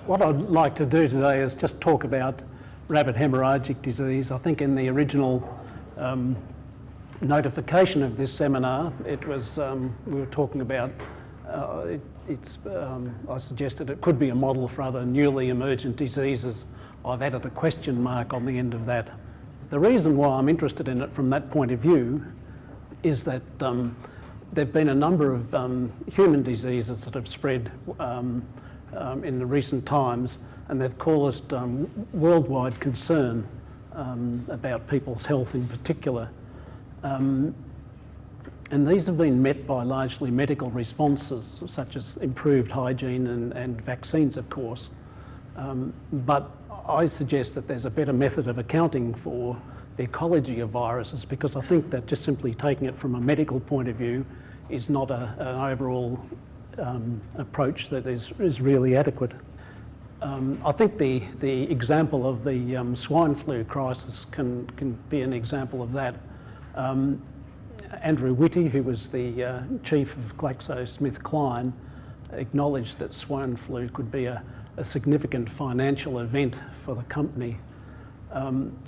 What I'd like to do today is just talk about rabbit hemorrhagic disease. I think in the original notification of this seminar, it was we were talking about I suggested it could be a model for other newly emergent diseases. I've added a question mark on the end of that. The reason why I'm interested in it from that point of view is that there have been a number of human diseases that have spread in the recent times, and they've caused worldwide concern about people's health in particular. And these have been met by largely medical responses, such as improved hygiene and vaccines, of course. But I suggest that there's a better method of accounting for the ecology of viruses, because I think that just simply taking it from a medical point of view is not an overall approach that is really adequate. I think the example of the swine flu crisis can be an example of that. Andrew Whitty, who was the chief of GlaxoSmithKline, acknowledged that swine flu could be a significant financial event for the company.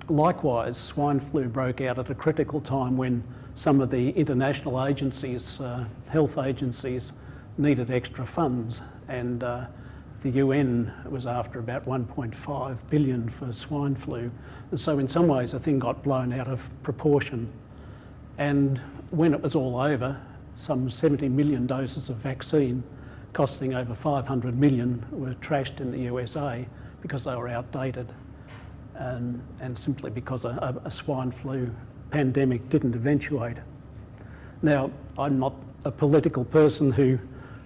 Likewise, swine flu broke out at a critical time when some of the international agencies, health agencies, needed extra funds, and the UN was after about 1.5 billion for swine flu. And so in some ways the thing got blown out of proportion. And when it was all over, some 70 million doses of vaccine costing over 500 million were trashed in the USA because they were outdated, and simply because a swine flu pandemic didn't eventuate. Now, I'm not a political person who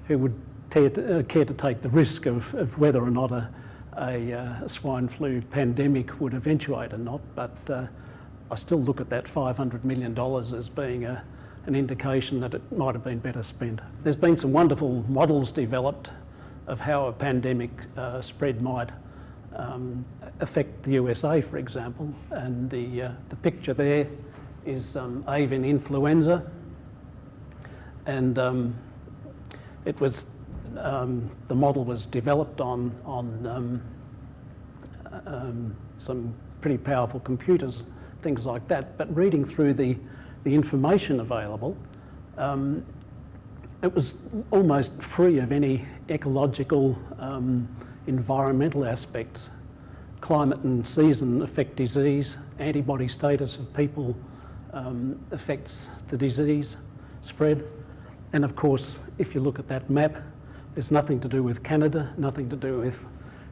would care to take the risk of whether or not a swine flu pandemic would eventuate or not, but I still look at that $500 million as being an indication that it might have been better spent. There's been some wonderful models developed of how a pandemic spread might affect the USA, for example, and the picture there is avian influenza, and it was the model was developed on some pretty powerful computers, things like that. But reading through the information available, it was almost free of any ecological, environmental aspects. Climate and season affect disease, antibody status of people affects the disease spread. And of course, if you look at that map, there's nothing to do with Canada, nothing to do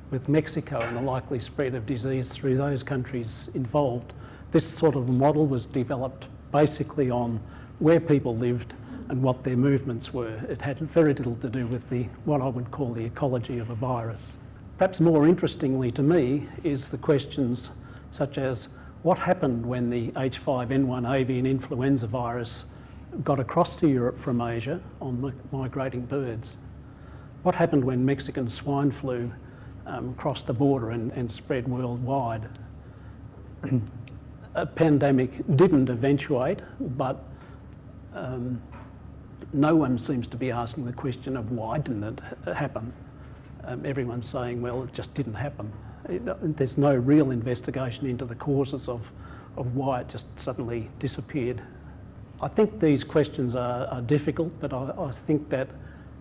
with Mexico and the likely spread of disease through those countries involved. This sort of model was developed basically on where people lived and what their movements were. It had very little to do with what I would call the ecology of a virus. Perhaps more interestingly to me is the questions such as what happened when the H5N1 avian influenza virus got across to Europe from Asia on migrating birds? What happened when Mexican swine flu crossed the border and spread worldwide? A pandemic didn't eventuate, but no one seems to be asking the question of why didn't it happen. Everyone's saying, well, it just didn't happen. There's no real investigation into the causes of why it just suddenly disappeared. I think these questions are difficult, but I think that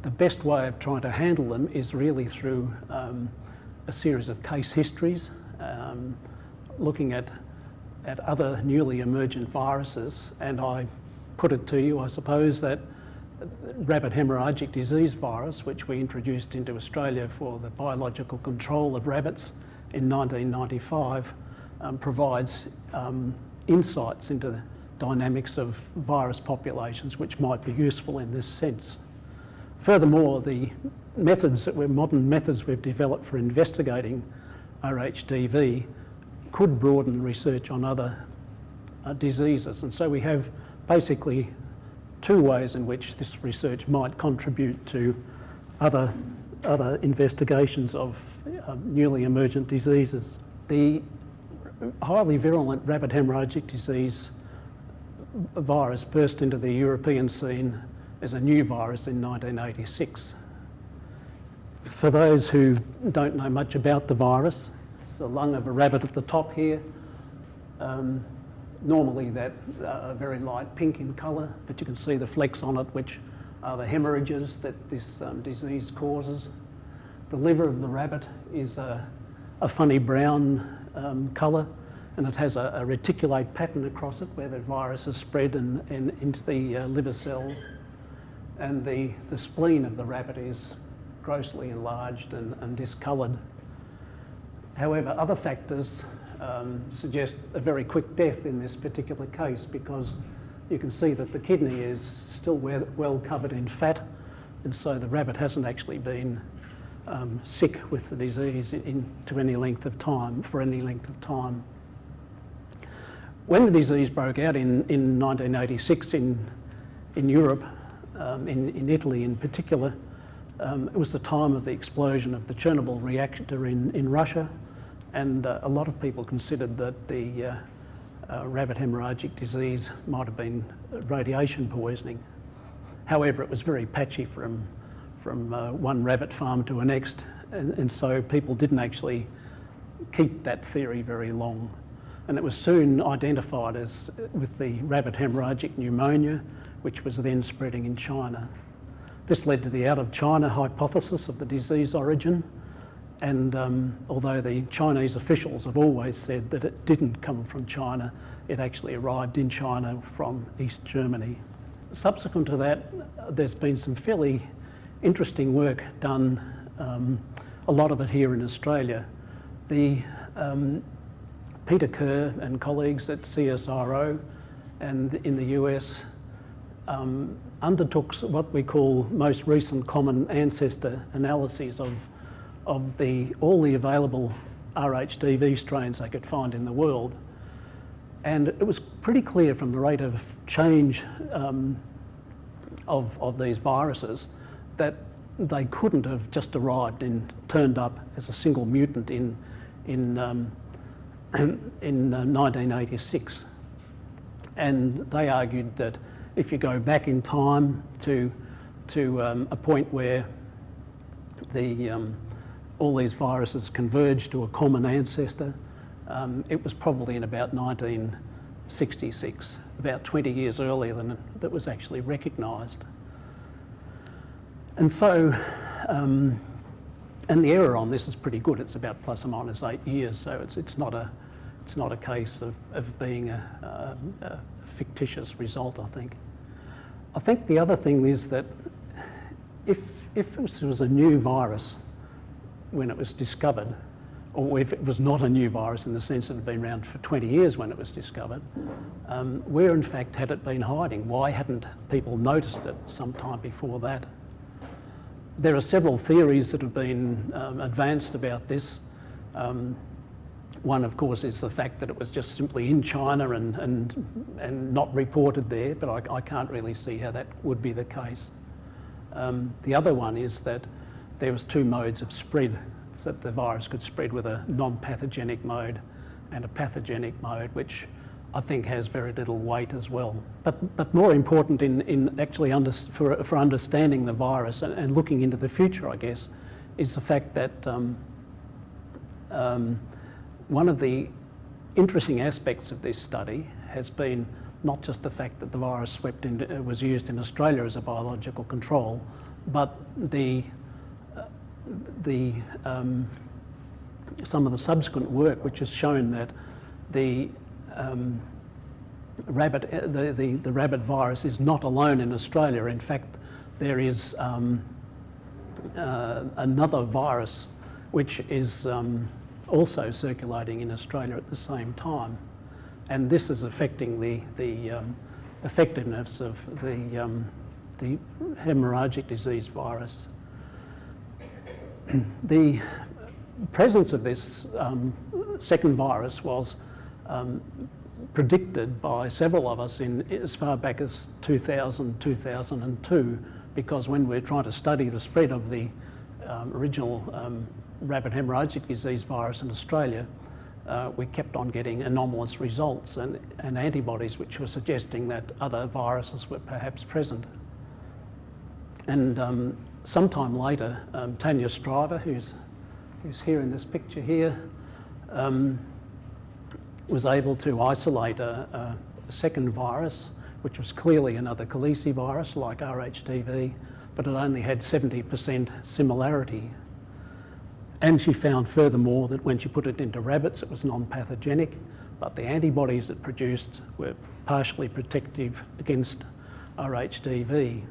the best way of trying to handle them is really through a series of case histories, looking at other newly emergent viruses. And I put it to you, I suppose, that rabbit hemorrhagic disease virus, which we introduced into Australia for the biological control of rabbits in 1995, provides insights into the dynamics of virus populations which might be useful in this sense. Furthermore, the modern methods we've developed for investigating RHDV could broaden research on other diseases, and so we have basically two ways in which this research might contribute to other investigations of newly emergent diseases. The highly virulent rabbit hemorrhagic disease virus burst into the European scene as a new virus in 1986. For those who don't know much about the virus, it's the lung of a rabbit at the top here. Normally that very light pink in colour, but you can see the flecks on it, which are the hemorrhages that this disease causes. The liver of the rabbit is a funny brown colour, and it has a reticulate pattern across it where the virus is spread into the liver cells. And the spleen of the rabbit is grossly enlarged and discoloured. However, other factors suggest a very quick death in this particular case, because you can see that the kidney is still well covered in fat, and so the rabbit hasn't actually been sick with the disease for any length of time. When the disease broke out in 1986 in Europe, in Italy in particular, it was the time of the explosion of the Chernobyl reactor in Russia, and a lot of people considered that the rabbit haemorrhagic disease might have been radiation poisoning. However, it was very patchy from one rabbit farm to the next, and so people didn't actually keep that theory very long. And it was soon identified as with the rabbit haemorrhagic pneumonia, which was then spreading in China. This led to the out of China hypothesis of the disease origin, and although the Chinese officials have always said that it didn't come from China, it actually arrived in China from East Germany. Subsequent to that, there's been some fairly interesting work done, a lot of it here in Australia. Peter Kerr and colleagues at CSIRO and in the US undertook what we call most recent common ancestor analyses of all the available RHDV strains they could find in the world. And it was pretty clear from the rate of change of these viruses that they couldn't have just arrived and turned up as a single mutant in 1986. And they argued that if you go back in time to a point where all these viruses converged to a common ancestor, it was probably in about 1966, about 20 years earlier than that was actually recognised. And so, and the error on this is pretty good. It's about plus or minus 8 years, so it's not a case of being a fictitious result, I think. I think the other thing is that if this was a new virus when it was discovered, or if it was not a new virus in the sense that it had been around for 20 years when it was discovered, where in fact had it been hiding? Why hadn't people noticed it some time before that? There are several theories that have been advanced about this. One, of course, is the fact that it was just simply in China and not reported there, but I can't really see how that would be the case. The other one is that there was two modes of spread, so that the virus could spread with a non-pathogenic mode and a pathogenic mode, which I think has very little weight as well. But more important in actually for understanding the virus and looking into the future, I guess, is the fact that one of the interesting aspects of this study has been not just the fact that the virus was used in Australia as a biological control, but some of the subsequent work which has shown that the rabbit virus is not alone in Australia. In fact, there is another virus which is also circulating in Australia at the same time, and this is affecting the effectiveness of the haemorrhagic disease virus. The presence of this second virus was predicted by several of us as far back as 2000, 2002, because when we're trying to study the spread of the original rabbit haemorrhagic disease virus in Australia, we kept on getting anomalous results and antibodies which were suggesting that other viruses were perhaps present. And sometime later, Tanya Stryver, who's here in this picture here, was able to isolate a second virus, which was clearly another Callice virus like RHDV, but it only had 70% similarity. And she found furthermore that when she put it into rabbits, it was non-pathogenic, but the antibodies it produced were partially protective against RHDV.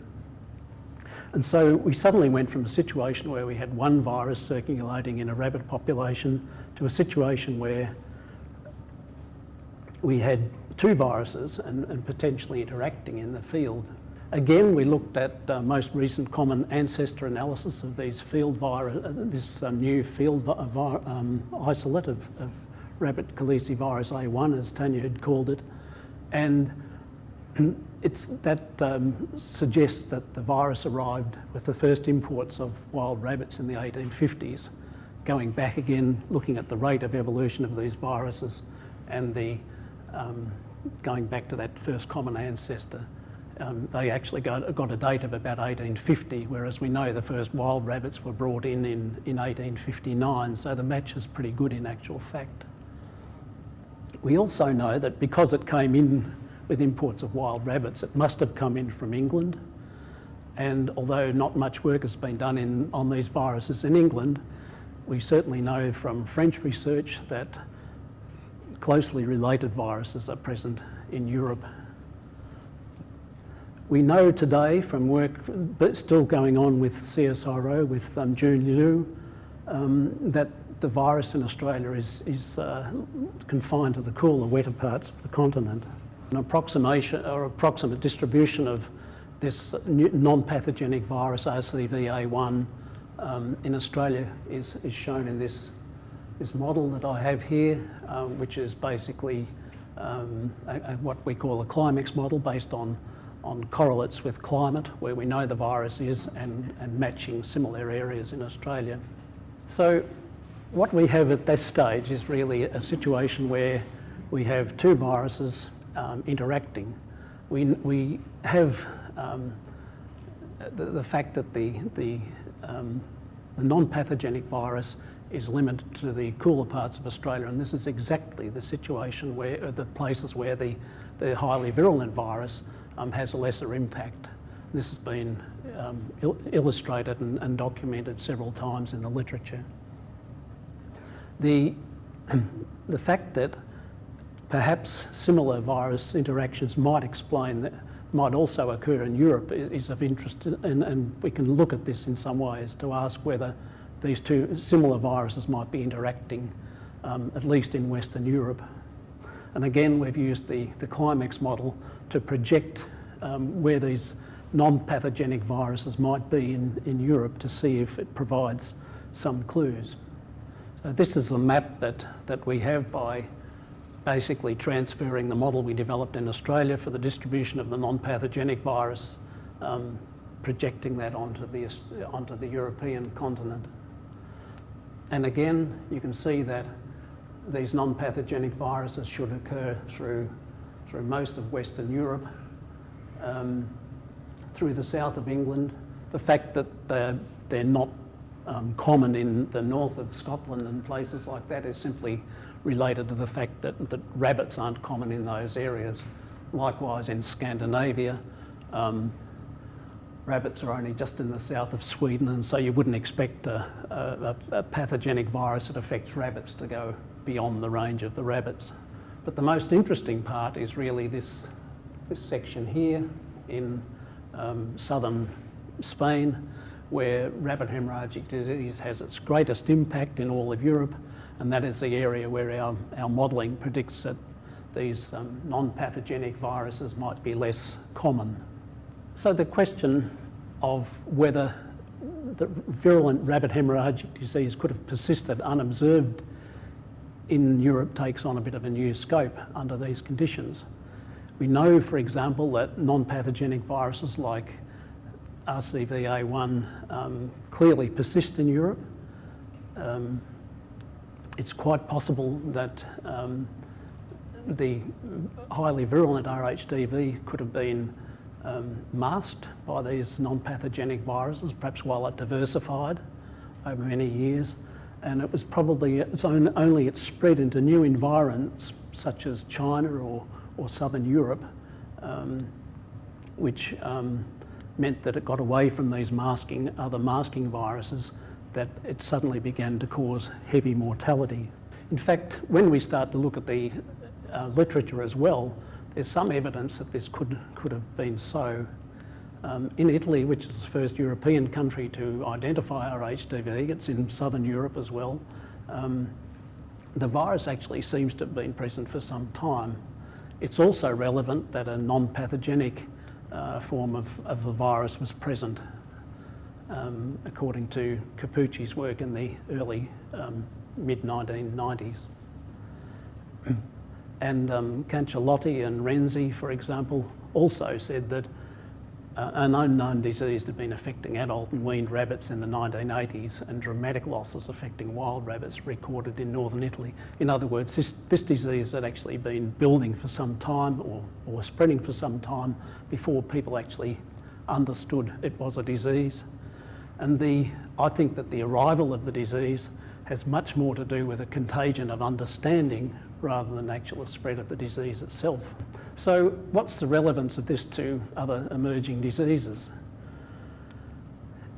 And so we suddenly went from a situation where we had one virus circulating in a rabbit population to a situation where we had two viruses and potentially interacting in the field. Again, we looked at most recent common ancestor analysis of these field this new field isolate of rabbit Callice virus A1, as Tanya had called it, and that suggests that the virus arrived with the first imports of wild rabbits in the 1850s. Going back again, looking at the rate of evolution of these viruses and going back to that first common ancestor, they actually got a date of about 1850, whereas we know the first wild rabbits were brought in 1859, so the match is pretty good in actual fact. We also know that because it came in with imports of wild rabbits, it must have come in from England, and although not much work has been done on these viruses in England, we certainly know from French research that closely related viruses are present in Europe. We know today from work still going on with CSIRO, with June Liu, that the virus in Australia is confined to the cooler, wetter parts of the continent. An approximation or approximate distribution of this non-pathogenic virus RCV-A1 in Australia is shown in this model that I have here, which is basically what we call a CLIMEX model based on correlates with climate, where we know the virus is, and matching similar areas in Australia. So what we have at this stage is really a situation where we have two viruses interacting. We have the fact that the non-pathogenic virus is limited to the cooler parts of Australia, and this is exactly the situation where the places where the highly virulent virus has a lesser impact. This has been illustrated and documented several times in the literature. The fact that perhaps similar virus interactions might also occur in Europe is of interest, and we can look at this in some ways to ask whether these two similar viruses might be interacting, at least in Western Europe. And again, we've used the CLIMEX model to project where these non-pathogenic viruses might be in Europe to see if it provides some clues. So this is a map that we have by basically transferring the model we developed in Australia for the distribution of the non-pathogenic virus, projecting that onto the European continent. And again, you can see that these non-pathogenic viruses should occur through most of Western Europe, through the south of England. The fact that they're not common in the north of Scotland and places like that is simply related to the fact that rabbits aren't common in those areas. Likewise in Scandinavia, rabbits are only just in the south of Sweden, and so you wouldn't expect a pathogenic virus that affects rabbits to go beyond the range of the rabbits. But the most interesting part is really this section here in southern Spain, where rabbit haemorrhagic disease has its greatest impact in all of Europe, and that is the area where our modelling predicts that these non-pathogenic viruses might be less common. So the question of whether the virulent rabbit haemorrhagic disease could have persisted unobserved in Europe takes on a bit of a new scope under these conditions. We know, for example, that non-pathogenic viruses like RCV-A1 clearly persist in Europe. It's quite possible that the highly virulent RHDV could have been masked by these non-pathogenic viruses, perhaps while it diversified over many years. And it was probably only it spread into new environments such as China or Southern Europe, which meant that it got away from these other masking viruses, that it suddenly began to cause heavy mortality. In fact, when we start to look at the literature as well, there's some evidence that this could have been so. In Italy, which is the first European country to identify RHDV, it's in Southern Europe as well, the virus actually seems to have been present for some time. It's also relevant that a non-pathogenic form of the virus was present, according to Capucci's work in the early mid-1990s. And Cancellotti and Renzi, for example, also said that an unknown disease had been affecting adult and weaned rabbits in the 1980s, and dramatic losses affecting wild rabbits recorded in northern Italy. In other words, this disease had actually been building for some time or spreading for some time before people actually understood it was a disease. And I think that the arrival of the disease has much more to do with a contagion of understanding rather than actual spread of the disease itself. So what's the relevance of this to other emerging diseases?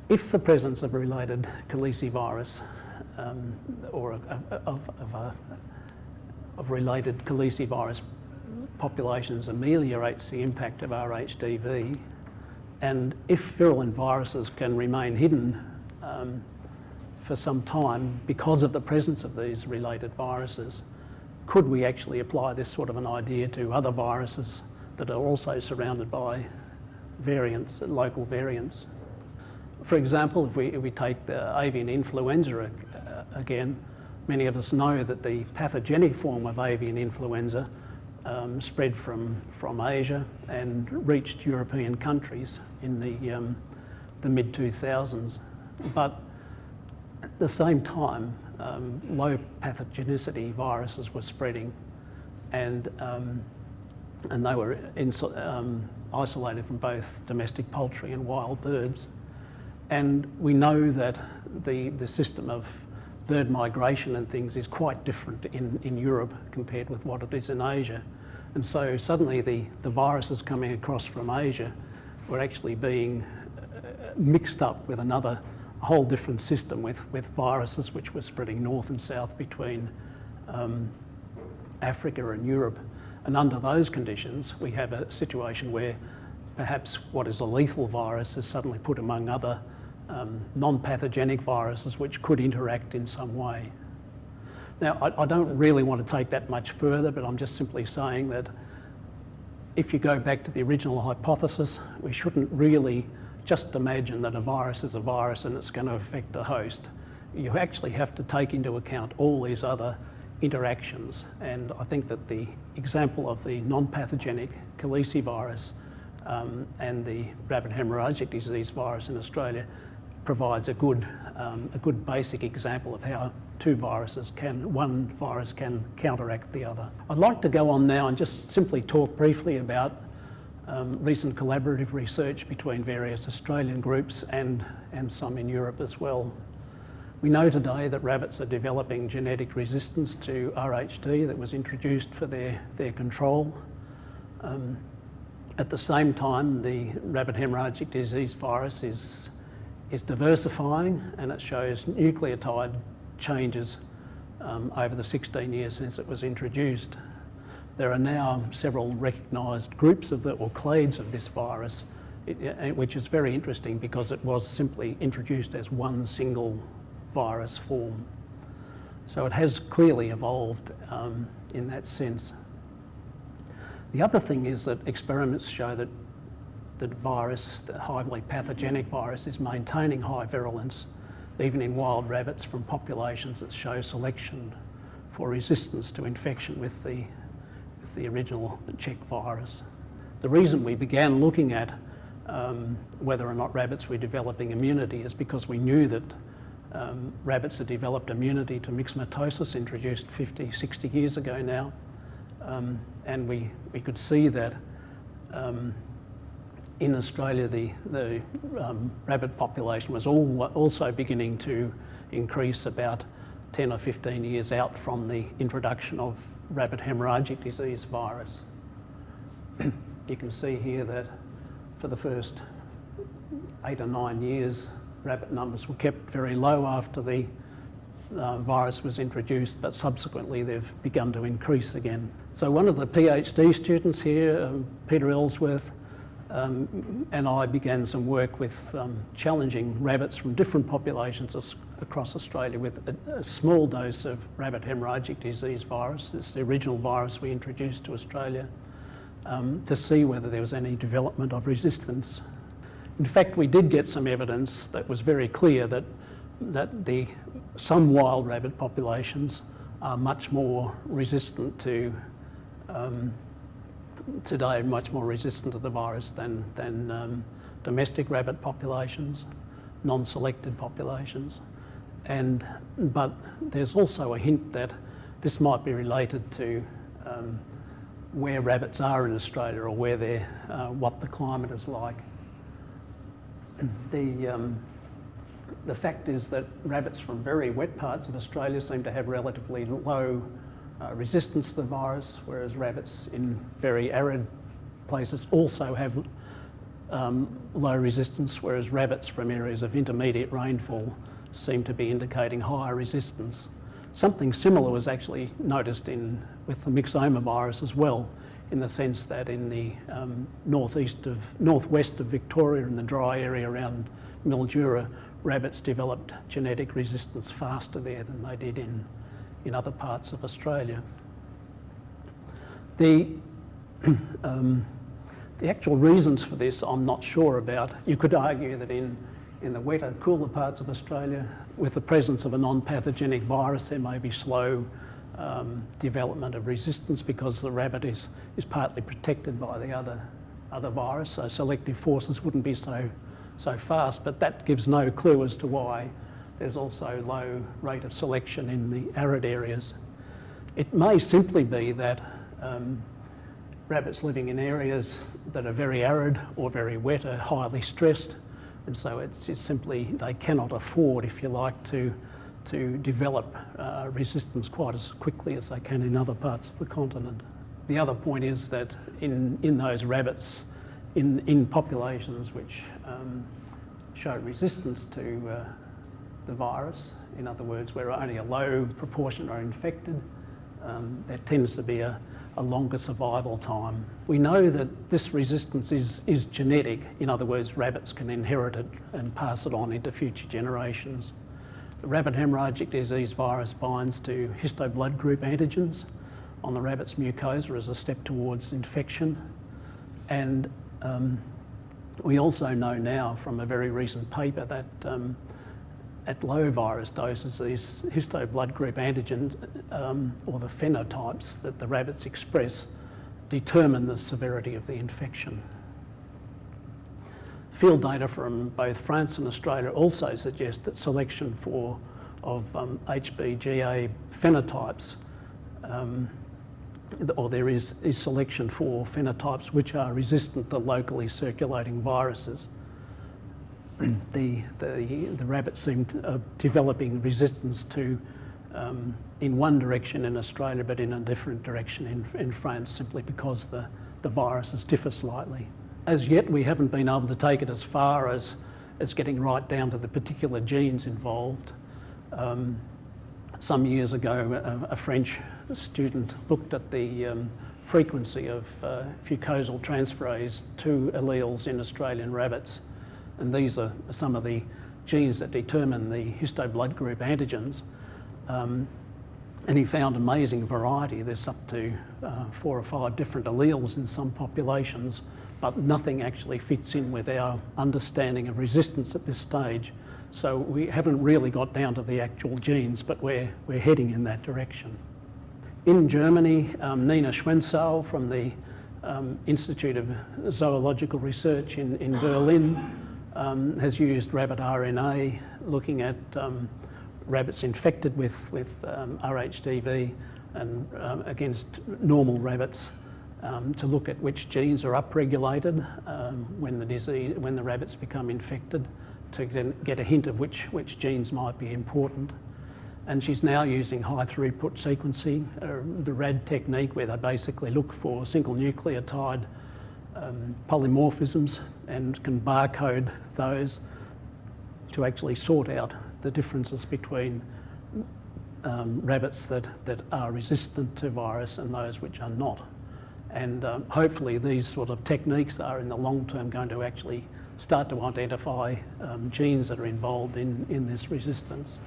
If the presence of related calicivirus or of related calicivirus populations ameliorates the impact of RHDV, and if virulent viruses can remain hidden for some time because of the presence of these related viruses, could we actually apply this sort of an idea to other viruses that are also surrounded by variants, local variants? For example, if we take the avian influenza again, many of us know that the pathogenic form of avian influenza spread from Asia and reached European countries in the mid-2000s. But at the same time, low pathogenicity viruses were spreading, and they were isolated from both domestic poultry and wild birds. And we know that the system of bird migration and things is quite different in Europe compared with what it is in Asia. And so suddenly the viruses coming across from Asia were actually being mixed up with a whole different system with viruses which were spreading north and south between Africa and Europe. And under those conditions, we have a situation where perhaps what is a lethal virus is suddenly put among other non-pathogenic viruses which could interact in some way. Now, I don't really want to take that much further, but I'm just simply saying that if you go back to the original hypothesis, we shouldn't really just imagine that a virus is a virus and it's going to affect a host. You actually have to take into account all these other interactions, and I think that the example of the non-pathogenic calicivirus and the rabbit hemorrhagic disease virus in Australia provides a good basic example of how one virus can counteract the other. I'd like to go on now and just simply talk briefly about recent collaborative research between various Australian groups and some in Europe as well. We know today that rabbits are developing genetic resistance to RHD that was introduced for their control. At the same time, the rabbit hemorrhagic disease virus is diversifying, and it shows nucleotide changes over the 16 years since it was introduced. There are now several recognised groups or clades of this virus, which is very interesting because it was simply introduced as one single virus form. So it has clearly evolved in that sense. The other thing is that experiments show that the highly pathogenic virus, is maintaining high virulence even in wild rabbits from populations that show selection for resistance to infection with the original Czech virus. The reason we began looking at whether or not rabbits were developing immunity is because we knew that rabbits had developed immunity to myxomatosis introduced 50, 60 years ago now. And we could see that in Australia, the rabbit population was also beginning to increase about 10 or 15 years out from the introduction of rabbit haemorrhagic disease virus. You can see here that for the first 8 or 9 years, rabbit numbers were kept very low after the virus was introduced, but subsequently they've begun to increase again. So one of the PhD students here, Peter Ellsworth, and I began some work with challenging rabbits from different populations across Australia with a small dose of rabbit haemorrhagic disease virus. It's the original virus we introduced to Australia, to see whether there was any development of resistance. In fact, we did get some evidence that was very clear that some wild rabbit populations are much more resistant to today, much more resistant to the virus than domestic rabbit populations, non-selected populations. But there's also a hint that this might be related to where rabbits are in Australia, or where they're, what the climate is like. The fact is that rabbits from very wet parts of Australia seem to have relatively low resistance to the virus, whereas rabbits in very arid places also have low resistance, whereas rabbits from areas of intermediate rainfall seem to be indicating higher resistance. Something similar was actually noticed with the myxoma virus as well, in the sense that in the northwest of Victoria, in the dry area around Mildura, rabbits developed genetic resistance faster there than they did in other parts of Australia. The actual reasons for this I'm not sure about. You could argue that in the wetter, cooler parts of Australia, with the presence of a non-pathogenic virus, there may be slow development of resistance because the rabbit is partly protected by the other virus, so selective forces wouldn't be so fast, but that gives no clue as to why there's also low rate of selection in the arid areas. It may simply be that rabbits living in areas that are very arid or very wet are highly stressed, and so it's simply they cannot afford, if you like, to develop resistance quite as quickly as they can in other parts of the continent. The other point is that in those rabbits, in populations which show resistance to the virus, in other words, where only a low proportion are infected, there tends to be a longer survival time. We know that this resistance is genetic. In other words, rabbits can inherit it and pass it on into future generations. The rabbit haemorrhagic disease virus binds to histoblood group antigens on the rabbit's mucosa as a step towards infection. And we also know now from a very recent paper that at low virus doses, these histoblood group antigens, or the phenotypes that the rabbits express, determine the severity of the infection. Field data from both France and Australia also suggest that selection of HBGA phenotypes, or there is selection for phenotypes which are resistant to locally circulating viruses. The rabbits seem developing resistance to in one direction in Australia, but in a different direction in France, simply because the viruses differ slightly. As yet, we haven't been able to take it as far as getting right down to the particular genes involved. Some years ago, a French student looked at the frequency of fucosal transferase 2 alleles in Australian rabbits, and these are some of the genes that determine the histoblood group antigens. And he found amazing variety. There's up to 4 or 5 different alleles in some populations, but nothing actually fits in with our understanding of resistance at this stage. So we haven't really got down to the actual genes, but we're heading in that direction. In Germany, Nina Schwensau from the Institute of Zoological Research in Berlin has used rabbit RNA, looking at rabbits infected with RHDV and against normal rabbits, to look at which genes are upregulated when the rabbits become infected, to get a hint of which genes might be important. And she's now using high throughput sequencing, the RAD technique, where they basically look for single nucleotide polymorphisms and can barcode those to actually sort out the differences between rabbits that are resistant to virus and those which are not. And hopefully these sort of techniques are in the long term going to actually start to identify genes that are involved in this resistance.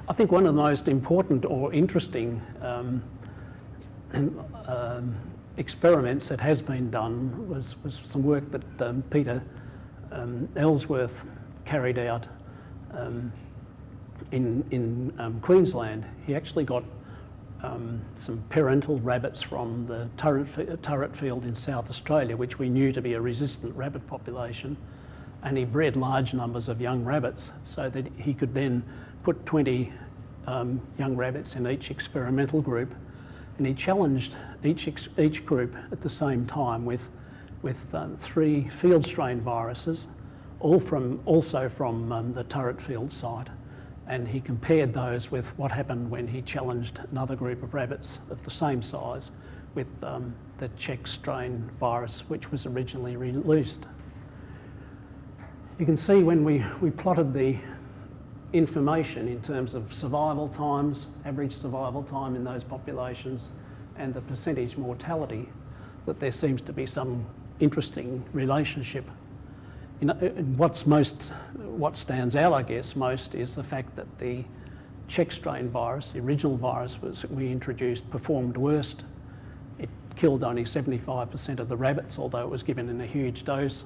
I think one of the most important or interesting experiments that has been done was some work that Peter Ellsworth carried out in Queensland. He actually got some parental rabbits from the Turretfield in South Australia, which we knew to be a resistant rabbit population, and he bred large numbers of young rabbits so that he could then put 20 young rabbits in each experimental group, and he challenged each group at the same time with 3 field strain viruses, also from the Turretfield site, and he compared those with what happened when he challenged another group of rabbits of the same size with the Czech strain virus, which was originally released. You can see when we plotted the information in terms of survival times, average survival time in those populations, and the percentage mortality, that there seems to be some interesting relationship. You know, what stands out, I guess, most is the fact that the Czech strain virus, the original virus we introduced, performed worst. It killed only 75% of the rabbits, although it was given in a huge dose,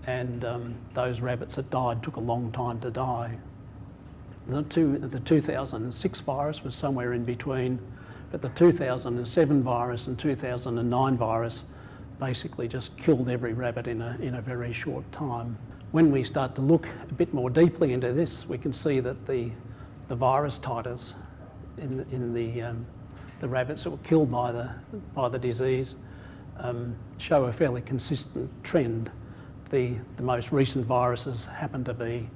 and those rabbits that died took a long time to die. The 2006 virus was somewhere in between, but the 2007 virus and 2009 virus basically just killed every rabbit in a very short time. When we start to look a bit more deeply into this, we can see that the virus titers in the rabbits that were killed by the disease show a fairly consistent trend. The most recent viruses happen to be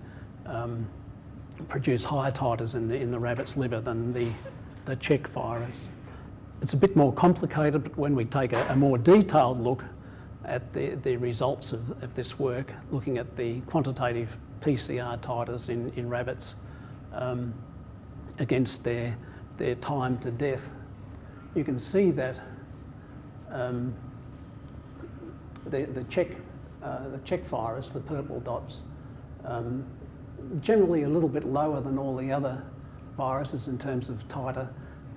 produce higher titers in the rabbit's liver than the Czech virus. It's a bit more complicated, but when we take a more detailed look at the results of this work, looking at the quantitative PCR titers in rabbits against their time to death, you can see that the Czech virus, the purple dots, generally a little bit lower than all the other viruses in terms of titer,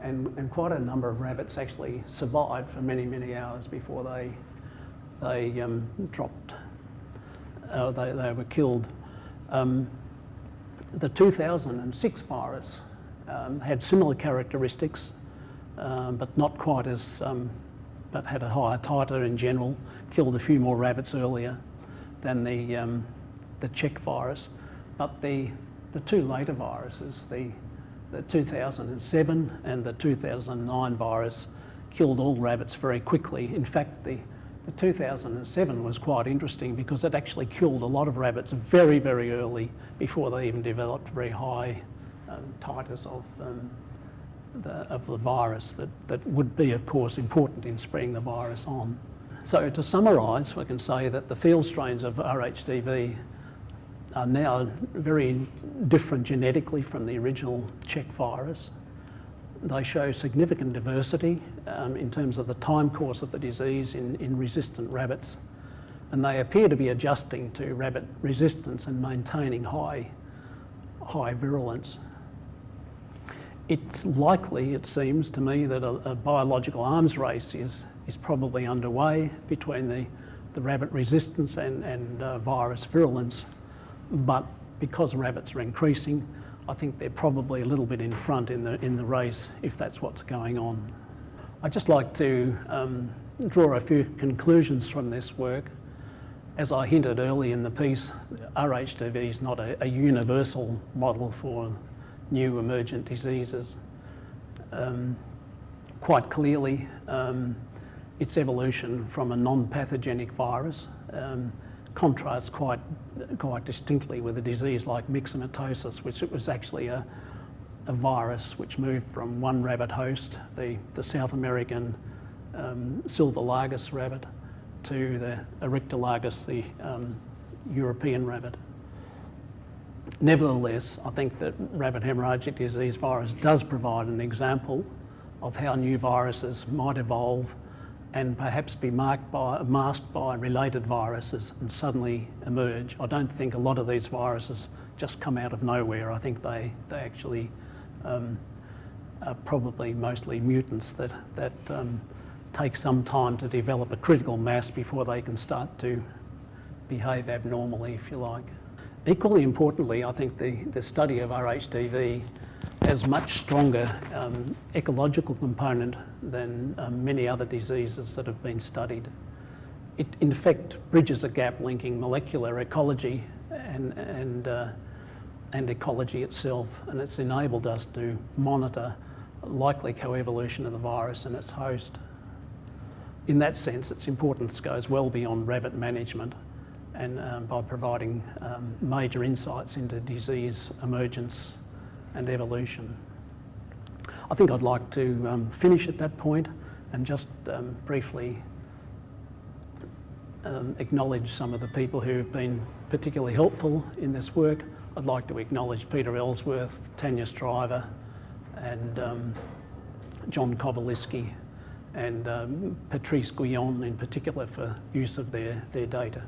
and quite a number of rabbits actually survived for many, many hours before they dropped. They were killed. The 2006 virus had similar characteristics, but not quite as, but had a higher titer in general, killed a few more rabbits earlier than the Czech virus. But the 2 later viruses, the 2007 and the 2009 virus, killed all rabbits very quickly. In fact, the 2007 was quite interesting because it actually killed a lot of rabbits very, very early before they even developed very high titers of the virus that would be, of course, important in spreading the virus on. So to summarise, we can say that the field strains of RHDV are now very different genetically from the original Czech virus. They show significant diversity in terms of the time course of the disease in resistant rabbits, and they appear to be adjusting to rabbit resistance and maintaining high virulence. It's likely, it seems to me, that a biological arms race is probably underway between the rabbit resistance and virus virulence. But because rabbits are increasing, I think they're probably a little bit in front in the race, if that's what's going on. I'd just like to draw a few conclusions from this work. As I hinted early in the piece, RHDV is not a universal model for new emergent diseases. quite clearly its evolution from a non-pathogenic virus contrasts quite distinctly with a disease like myxomatosis, which it was actually a virus which moved from one rabbit host, the South American silver largus rabbit, to the Eryctolagus, the European rabbit. Nevertheless, I think that rabbit hemorrhagic disease virus does provide an example of how new viruses might evolve and perhaps be masked by related viruses and suddenly emerge. I don't think a lot of these viruses just come out of nowhere. I think they actually are probably mostly mutants that take some time to develop a critical mass before they can start to behave abnormally, if you like. Equally importantly, I think the study of RHDV has much stronger ecological component than many other diseases that have been studied. It in fact bridges a gap linking molecular ecology and ecology itself, and it's enabled us to monitor likely coevolution of the virus and its host. In that sense, its importance goes well beyond rabbit management, and by providing major insights into disease emergence and evolution. I think I'd like to finish at that point and just briefly acknowledge some of the people who have been particularly helpful in this work. I'd like to acknowledge Peter Ellsworth, Tanya Stryver, and John Kovaliski, and Patrice Guyon in particular for use of their data.